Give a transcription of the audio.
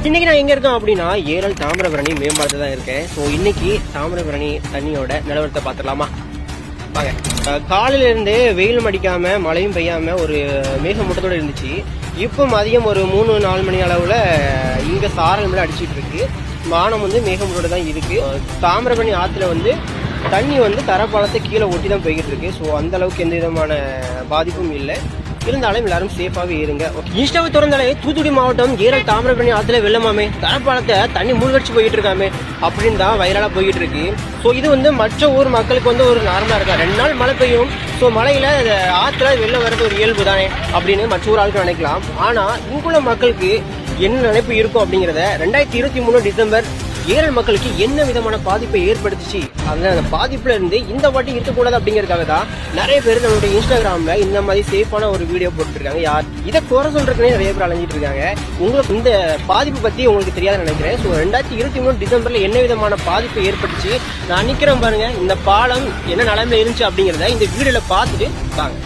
இன்னைக்கு நான் எங்க இருக்கேன் அப்படின்னா ஏரல் தாமிரபரணி மேம்பாலத்துல தான் இருக்கேன். ஸோ இன்னைக்கு தாமிரபரணி தண்ணியோட நிலவரத்தை பார்த்துடலாமா வாங்க. காலையில இருந்தே வெயிலும் அடிக்காம மழையும் பெய்யாம ஒரு மேகமூட்டத்தோட இருந்துச்சு. இப்போ மதியம் ஒரு 3-4 மணி அளவுல இங்க சாரல் மேல அடிச்சிட்டு இருக்கு. வானம் வந்து மேகமூட்டோட தான் இருக்கு. தாமிரபரணி ஆத்துல வந்து தண்ணி வந்து தரப்பாலத்தை கீழே ஒட்டி தான் போய்கிட்டு இருக்கு. ஸோ அந்த அளவுக்கு எந்த விதமான பாதிப்பும் இல்லை. இருந்தாலும் எல்லாரும் சேஃபாவே இருங்க. இன்ஸ்டாவை திறந்தாலே தூத்துக்குடி மாவட்டம் ஏரல் தாமிரபரணி ஆத்துல வெள்ளமாமே, தரப்பாலத்தை தண்ணி மூழ்கடிச்சு போயிட்டு இருக்காமே அப்படின்னு தான் வைரலா போயிட்டு இருக்கு. ஸோ இது வந்து மற்ற ஊர் மக்களுக்கு வந்து ஒரு நார்மலா இருக்கா. 2 நாள் மழை பெய்யும். ஸோ மழையில ஆத்துல வெள்ளம் வர்றது ஒரு இயல்பு தானே அப்படின்னு மற்ற ஊர் ஆளுக்கு நினைக்கலாம். ஆனா இங்குள்ள மக்களுக்கு என்ன நினைப்பு இருக்கும் அப்படிங்கிறத 2023 டிசம்பர் ஏரல் மக்களுக்கு என்ன விதமான பாதிப்பை ஏற்படுத்துச்சு, அந்த பாதிப்புல இருந்து இந்த வாட்டி இருக்கக்கூடாது அப்படிங்கறதுக்காக தான் நிறைய பேர் நம்மளுடைய இன்ஸ்டாகிராம்ல இந்த மாதிரி சேஃபான ஒரு வீடியோ போட்டுருக்காங்க. யார் இதை குறை சொல்றதுக்குன்னே நிறைய பேர் அலைஞ்சிட்டு இருக்காங்க. உங்களுக்கு இந்த பாதிப்பு பத்தி உங்களுக்கு தெரியாதுன்னு நினைக்கிறேன். ஸோ 2023 டிசம்பர்ல என்ன விதமான பாதிப்பு ஏற்பட்டுச்சு நான் நிக்கிறேன் பாருங்க. இந்த பாலம் என்ன நிலைமை இருந்துச்சு அப்படிங்கறத இந்த வீடியோல பார்த்துட்டு வாங்க.